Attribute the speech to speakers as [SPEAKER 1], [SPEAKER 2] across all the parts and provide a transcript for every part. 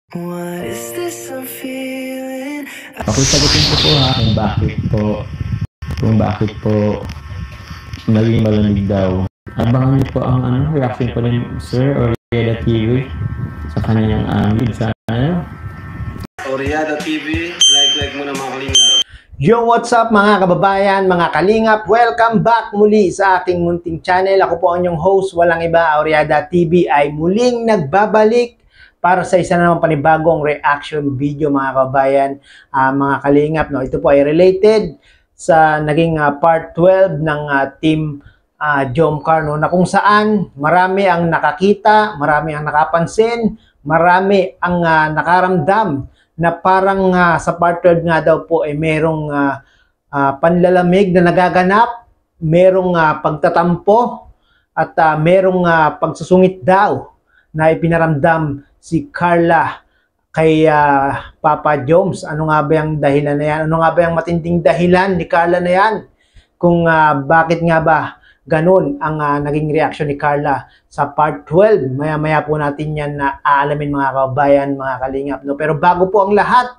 [SPEAKER 1] What is this I'm feeling?
[SPEAKER 2] Ako sagutin ko po ha kung bakit po naging malamig daw. Abangan niyo po ang reaction po ng Sir Oriada TV sa kanyang lead sa
[SPEAKER 3] Oriada TV, like mo na mga kalingap.
[SPEAKER 4] Yo, what's up mga kababayan, mga kalingap? Welcome back muli sa aking munting channel. Ako po ang inyong host, walang iba, Oriada TV ay muling nagbabalik para sa isa na namang panibagong reaction video mga kababayan, mga kalingap. No? Ito po ay related sa naging part 12 ng Team Jomcar, no? Na kung saan marami ang nakakita, marami ang nakapansin, marami ang nakaramdam na parang sa part 12 nga daw po ay merong panlalamig na nagaganap, merong pagtatampo at merong pagsusungit daw na ipinaramdam si Carla kay Papa Joms. Ano nga ba yung dahilan na yan? Ano nga ba yung matinding dahilan ni Carla na yan? Kung bakit nga ba ganun ang naging reaction ni Carla sa part 12. Maya-maya po natin yan na aalamin mga kababayan, mga kalingap. No? Pero bago po ang lahat,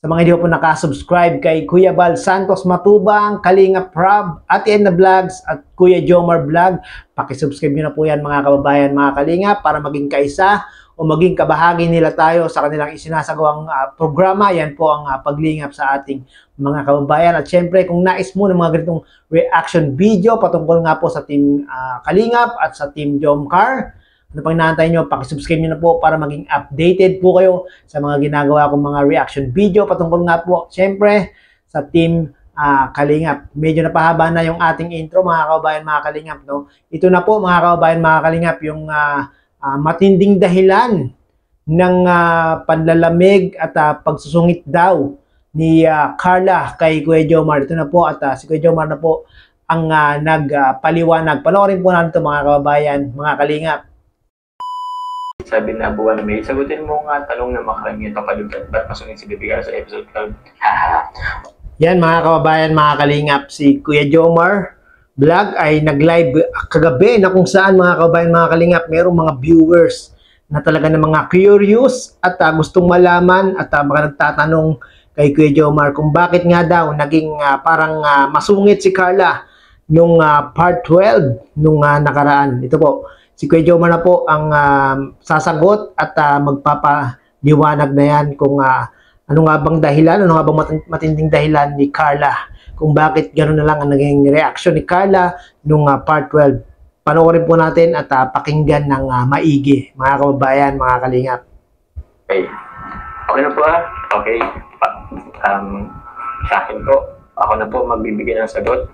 [SPEAKER 4] sa mga hindi po nakasubscribe kay Kuya Bal Santos Matubang, Kalingap Rob, Ate Edna Vlogs at Kuya Jomar Vlog, pakisubscribe nyo na po yan mga kababayan, mga kalingap, para maging kaisa o maging kabahagi nila tayo sa kanilang isinasagawang programa. Yan po ang paglingap sa ating mga kababayan. At syempre, kung nais mo ng mga ganitong reaction video patungkol nga po sa Team Kalingap at sa Team Jomcar, ano pang inaantay nyo, pakisubscribe nyo na po para maging updated po kayo sa mga ginagawa kong mga reaction video patungkol nga po, syempre, sa Team Kalingap. Medyo napahaba na yung ating intro mga kababayan, mga kalingap. No? Ito na po mga kababayan, mga kalingap, yung matinding dahilan ng panlalamig at pagsusungit daw ni Carla kay Kuya Jomar. Ito na po at si Kuya Jomar na po ang nagpaliwanag. Panoorin po natin ito mga kababayan, mga kalingap.
[SPEAKER 2] Sabi na buwan na may, sagutin mo nga tanong na makarangin ito kalugan. Ba't masungit si Bibigay sa episode 12?
[SPEAKER 4] Yan mga kababayan, mga kalingap, si Kuya Jomar Vlog ay nag-live kagabi na kung saan mga kababayan, mga kalingap, merong mga viewers na talaga ng mga curious at gustong malaman at mga nagtatanong kay Kuya Jomar kung bakit nga daw naging parang masungit si Carla nung part 12 nung nakaraan. Ito po, si Kuya Jomar na po ang sasagot at magpapaliwanag na yan kung ano nga bang dahilan, ano nga bang matinding dahilan ni Carla kung bakit gano'n na lang ang naging reaction ni Carla nung part 12. Panoorin po natin at pakinggan ng maigi, mga kababayan, mga kalingap.
[SPEAKER 2] Okay. Okay na po Okay. Sa akin po, ako na po magbibigay ng sagot.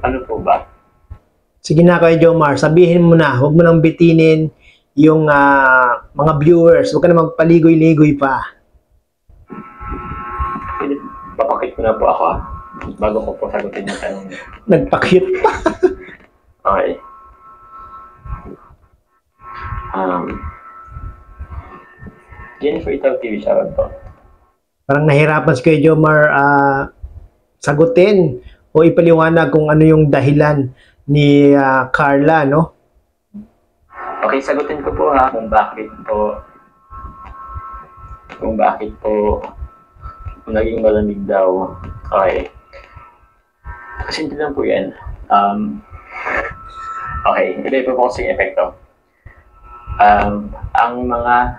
[SPEAKER 2] Ano po ba?
[SPEAKER 4] Sige na Kuya Jomar, sabihin mo na, huwag mo nang bitinin yung mga viewers, huwag ka na magpaligoy-ligoy pa.
[SPEAKER 2] Papakit ko na po ako bago ko po sagutin yung tanong.
[SPEAKER 4] Nagpakit pa.
[SPEAKER 2] Okay. Jennifer Itaw TV, shoutout po.
[SPEAKER 4] Parang nahirapan si Kuya Jomar sagutin o ipaliwanag kung ano yung dahilan ni Carla, no?
[SPEAKER 2] Okay, sagutin ko po kung bakit po naging malamig daw. Okay. Kasi hindi lang po yan. Okay, iba po po kasing epekto. Ang mga...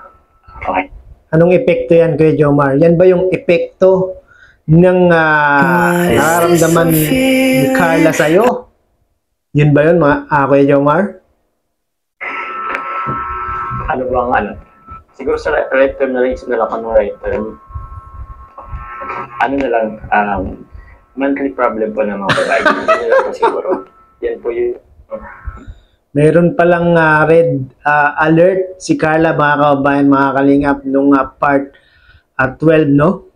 [SPEAKER 2] Okay.
[SPEAKER 4] Anong epekto yan, Kuya Jomar? Yan ba yung epekto ng nararamdaman ni Carla sa'yo? Yun ba yun, Kuya Jomar?
[SPEAKER 2] Ano ba ang ano? Siguro sa right term na rin, sinalakan ng right term. Ano na lang, monthly problem po ng mga babae. Hindi na po siguro. Yan po yun.
[SPEAKER 4] Meron palang red alert si Carla, mga kababayan, mga kalingap, nung part 12, no?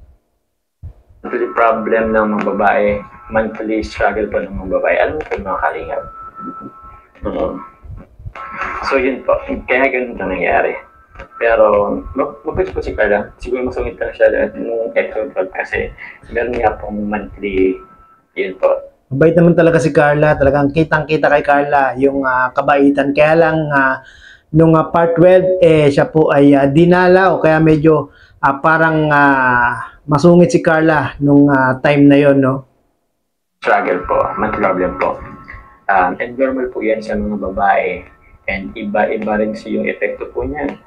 [SPEAKER 2] Monthly problem ng mga babae. Monthly struggle po ng mga babae. Alam mo po mga kalingap. So yun po, kaya ganun na nangyari. Pero, mabait po si Carla. Siguro masungit lang siya nung episode 12 kasi meron nga pong monthly, yun po,
[SPEAKER 4] Mabait naman talaga si Carla. Talagang kitang-kita kay Carla yung kabaitan. Kaya lang nung part 12 siya po ay dinala o kaya medyo parang masungit si Carla nung time na yon, no?
[SPEAKER 2] Struggle po, may problem po. And normal po yan sa mga babae. And iba-iba rin yung epekto po niyan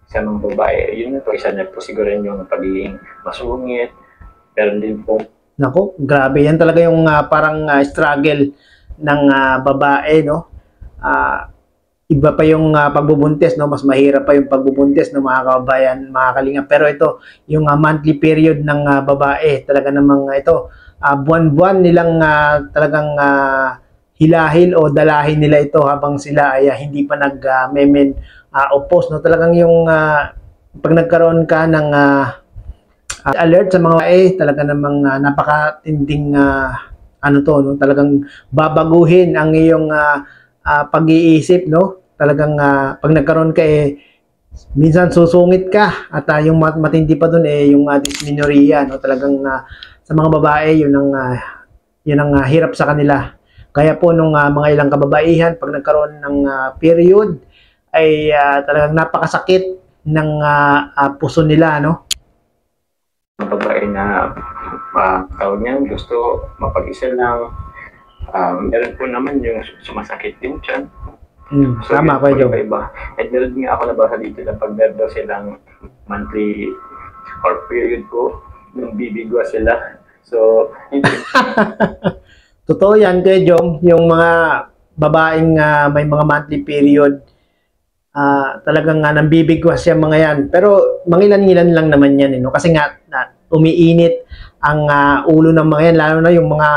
[SPEAKER 2] sa mga babae. Yun na po, isa na po siguro yung pagiging masungit. Pero din po.
[SPEAKER 4] Nako, grabe yan talaga yung parang struggle ng babae, no? Iba pa yung pagbubuntis, no? Mas mahirap pa yung pagbubuntis, no, mga kababayan, mga kalingap. Pero ito, yung monthly period ng babae, talaga namang ito, buwan-buwan nilang talagang hilahil o dalahin nila ito habang sila ay hindi pa nag-memen o post, no? Talagang yung pag nagkaroon ka ng alert sa mga talaga namang napakatinding ano to, no? Talagang babaguhin ang iyong pag-iisip, no? Talagang pag nagkaroon ka minsan susungit ka at yung matindi pa doon yung dysmenorrhea, no? Talagang sa mga babae yun ang hirap sa kanila. Kaya po nung mga ilang kababaihan pag nagkaroon ng period ay talagang napakasakit ng puso nila, no?
[SPEAKER 2] Mga babae na tawag niya, gusto mapag-isa lang. Meron po naman yung sumasakit din dyan. So,
[SPEAKER 4] tama ko yun.
[SPEAKER 2] Iba. At meron nga ako nabasa dito na pag meron daw silang monthly or period po, nung bibigwa sila. So,
[SPEAKER 4] totoo yan, Kuya Jom, yung mga babaeng may mga monthly period, talagang nambibigwas siya mga yan. Pero mangilan-ngilan lang naman yan, no? Kasi nga umiinit ang ulo ng mga yan, lalo na yung mga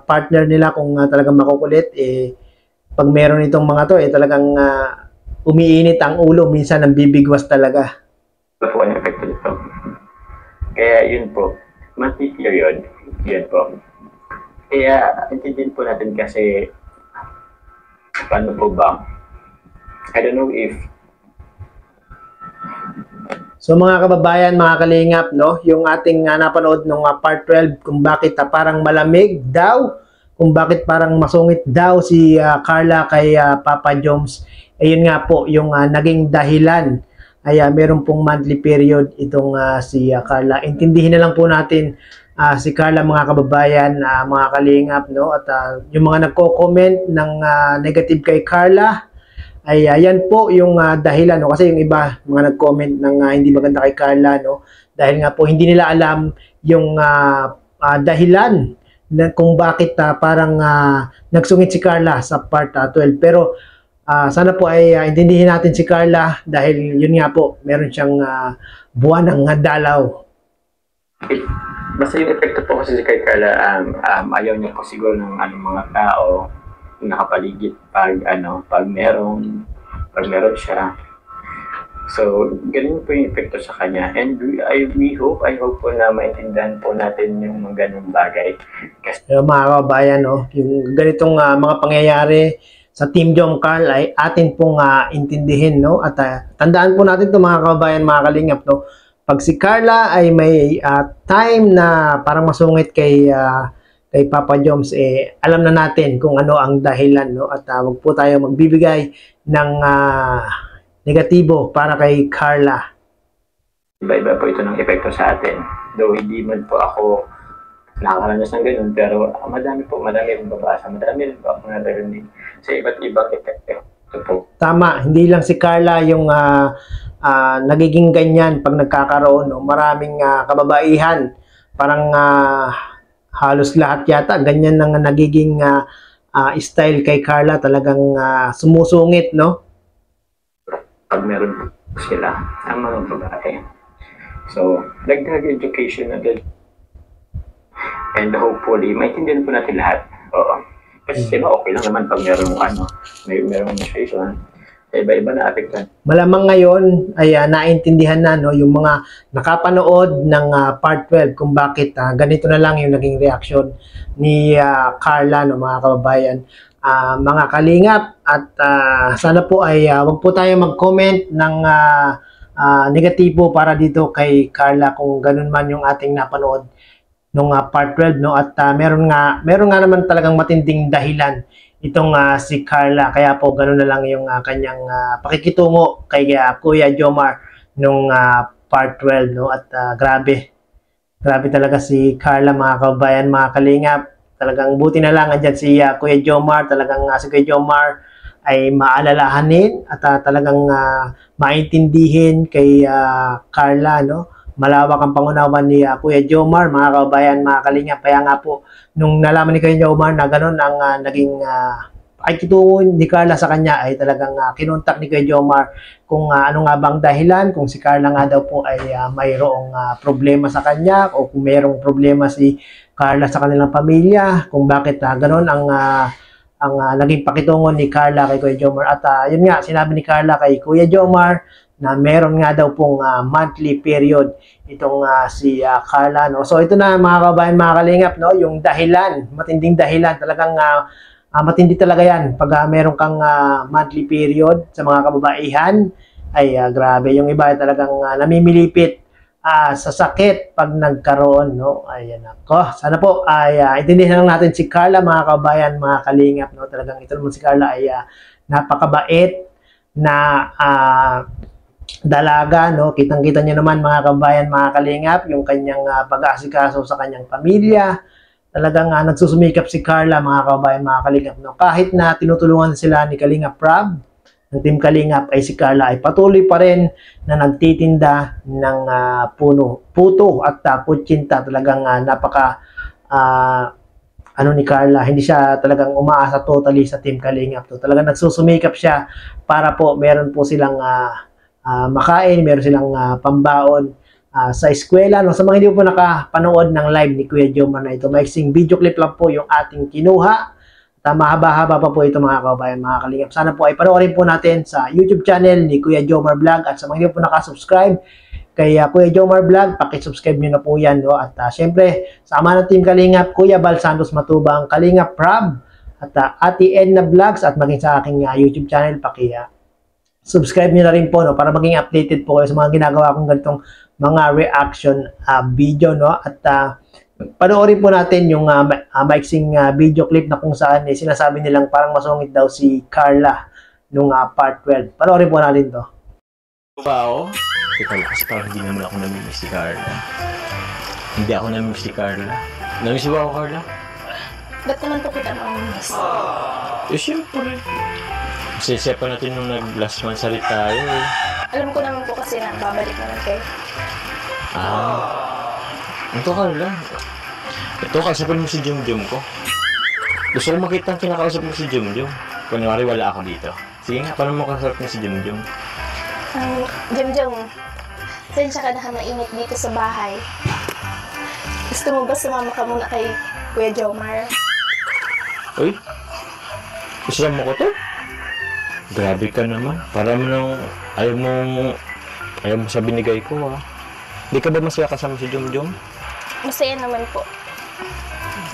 [SPEAKER 4] partner nila kung talagang makukulit, pag meron itong mga to, talagang umiinit ang ulo, minsan nambibigwas talaga.
[SPEAKER 2] Ito po ang epekto nito. Kaya yun po, monthly period, yun po. Kaya intindihin po natin kasi paano po ba? I don't know if
[SPEAKER 4] so mga kababayan, mga kalingap, no, yung ating napanood nung part 12 kung bakit parang malamig daw, kung bakit parang masungit daw si Carla kay Papa Joms, ayun nga po yung naging dahilan ay meron pong monthly period itong si Carla. Intindihin na lang po natin si Carla, mga kababayan, mga kalingap, no, at yung mga nagko-comment ng negative kay Carla ay yan po yung dahilan, no? Kasi yung iba mga nag-comment ng hindi maganda kay Carla, no? Dahil nga po hindi nila alam yung dahilan na kung bakit parang nagsungit si Carla sa part 12. Pero sana po ay intindihin natin si Carla dahil yun nga po, meron siyang buwan ng dalaw.
[SPEAKER 2] Basta yung epekto po kasi kay Carla, ayaw niya po siguro ng mga tao nakapaligid pag meron siya. So, ganun po yung epekto sa kanya. And I hope po na maintindihan po natin yung mga ganung bagay. Kasi
[SPEAKER 4] mga kababayan, no, yung ganitong mga pangyayari sa Team Jom Carl ay atin pong intindihin, no? At tandaan po natin 'to, mga kababayan, mga kalingap, no? Pag si Carla ay may time na parang masungit kay Papa Joms, alam na natin kung ano ang dahilan, no? At wag po tayo magbibigay ng negatibo para kay Carla.
[SPEAKER 2] Iba-iba po ito ng epekto sa atin. Though hindi man po ako nakakaranas ng ganun, pero madami rin babasa, madami rin po ako narinig sa iba't ibang epekto. Ito po. Tama,
[SPEAKER 4] hindi lang si Carla yung nagiging ganyan pag nagkakaroon, no? Maraming kababaihan, parang halos lahat yata ganyan nang nagiging style kay Carla, talagang sumusungit, no?
[SPEAKER 2] Pag meron sila ang mga babae. So, dagdag education na din. And hopefully, maintindihan po natin lahat. Oo. Kasi diba, okay lang naman pag merong menstruation. Iba-iba na apektan.
[SPEAKER 4] Malamang ngayon ay naintindihan na, no, yung mga nakapanood ng part 12 kung bakit ganito na lang yung naging reaksyon ni Carla, no, mga kababayan, mga kalingap, at sana po ay wag po tayo mag-comment ng negatibo para dito kay Carla kung ganun man yung ating napanood. nung part 12, no? At meron nga naman talagang matinding dahilan itong si Carla. Kaya po ganoon na lang yung kanyang pakikitungo kay Kuya Jomar nung part 12, no? At grabe talaga si Carla, mga kabayan, mga kalingap. Talagang buti na lang andyan si Kuya Jomar. Talagang si Kuya Jomar ay maalalahanin at talagang maintindihin kay Carla, no? Malawak ang pangunawan ni Kuya Jomar, mga kabayan, mga kalingap. Kaya nga po, nung nalaman ni Kuya Jomar na gano'n ang naging pakikitungo ni Carla sa kanya, ay talagang kinontak ni Kuya Jomar kung ano nga bang dahilan, kung si Carla nga daw po ay mayroong problema sa kanya, o kung mayroong problema si Carla sa kanilang pamilya, kung bakit gano'n ang naging pakitungo ni Carla kay Kuya Jomar. At yun nga, sinabi ni Carla kay Kuya Jomar na meron nga daw pong monthly period itong si Carla, no? So ito na, mga kabayan, mga kalingap, no? Yung dahilan, matinding dahilan, talagang matindi talaga yan pag meron kang monthly period sa mga kababaihan. Ay grabe, yung iba ay talagang namimilipit sa sakit pag nagkaroon, no? Ayan ako. Sana po ay intindihan lang natin si Carla, mga kabayan, mga kalingap, no? Talagang ito naman si Carla ay napakabait na dalaga, no? Kitang-kita niyo naman, mga kabayan, mga kalingap, yung kanyang pag-aasikaso sa kanyang pamilya. Talagang nagsusumikap si Carla, mga kabayan, mga kalingap, no? Kahit na tinutulungan sila ni Kalingap Rob, ng Team Kalingap, ay si Carla ay patuloy pa rin na nagtitinda ng puto at kutsinta. Talagang napaka ni Carla, hindi siya talagang umaasa totally sa Team Kalingap. Talagang nagsusumikap siya para po meron po silang makain, meron silang pambaon sa eskwela, no? Sa mga hindi po nakapanood ng live ni Kuya Jomar na ito, maiksing video clip lang po yung ating kinuha. Mahaba-haba pa po ito, mga kabayan, mga kalingap. Sana po ay panoorin po natin sa YouTube channel ni Kuya Jomar Vlog. At sa mga hindi po nakasubscribe kay Kuya Jomar Vlog, pakisubscribe nyo na po yan, no? At syempre, sama ng Team Kalingap, Kuya Bal Santos Matubang, Kalingap Rob, at Ate Edna Vlogs, at maging sa aking YouTube channel, subscribe nyo na rin po, no? Para maging updated po kayo sa mga ginagawa kong ganitong mga reaction video, no? At panoorin po natin yung maiksing video clip na kung saan sinasabi nilang parang masungit daw si Carla nung part 12. Panoorin po natin to.
[SPEAKER 2] Wow. Teka lang, kasi parang hindi naman ako namimiss si Carla. Hindi ako namimiss si Carla. Namimiss ba ako, Carla?
[SPEAKER 5] Ba't naman po kita namimiss?
[SPEAKER 2] Siyempre. Kasi pa natin nung nag-last month salit tayo eh.
[SPEAKER 5] Alam ko naman po kasi na babalik naman kayo.
[SPEAKER 2] Ito, Carla. Ito, kausapin mo si Jum-Jum ko. Gusto ko makita ang kinakausap mo si Jum-Jum. Kunwari wala ako dito. Sige nga, paano mo kausap mo si Jum-Jum?
[SPEAKER 5] Jum-Jum, sensya ka na mainit dito sa bahay. Gusto mo ba sumama ka muna kay Kuya Jomar?
[SPEAKER 2] Uy, gusto mo ko to? Grabe ka naman. Para mo nang ayaw mo sa binigay ko, ha? Di ka ba masaya kasama si Jum-Jum?
[SPEAKER 5] Masaya naman po.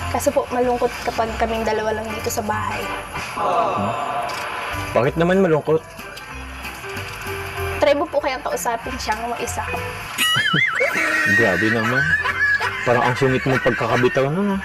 [SPEAKER 5] Kasi po malungkot kapag kaming dalawa lang dito sa bahay.
[SPEAKER 2] Bakit naman malungkot?
[SPEAKER 5] Try mo po kayang kausapin siyang mag-isa.
[SPEAKER 2] Grabe naman. Parang ang sungit mo pagkakabitaw nun, ha?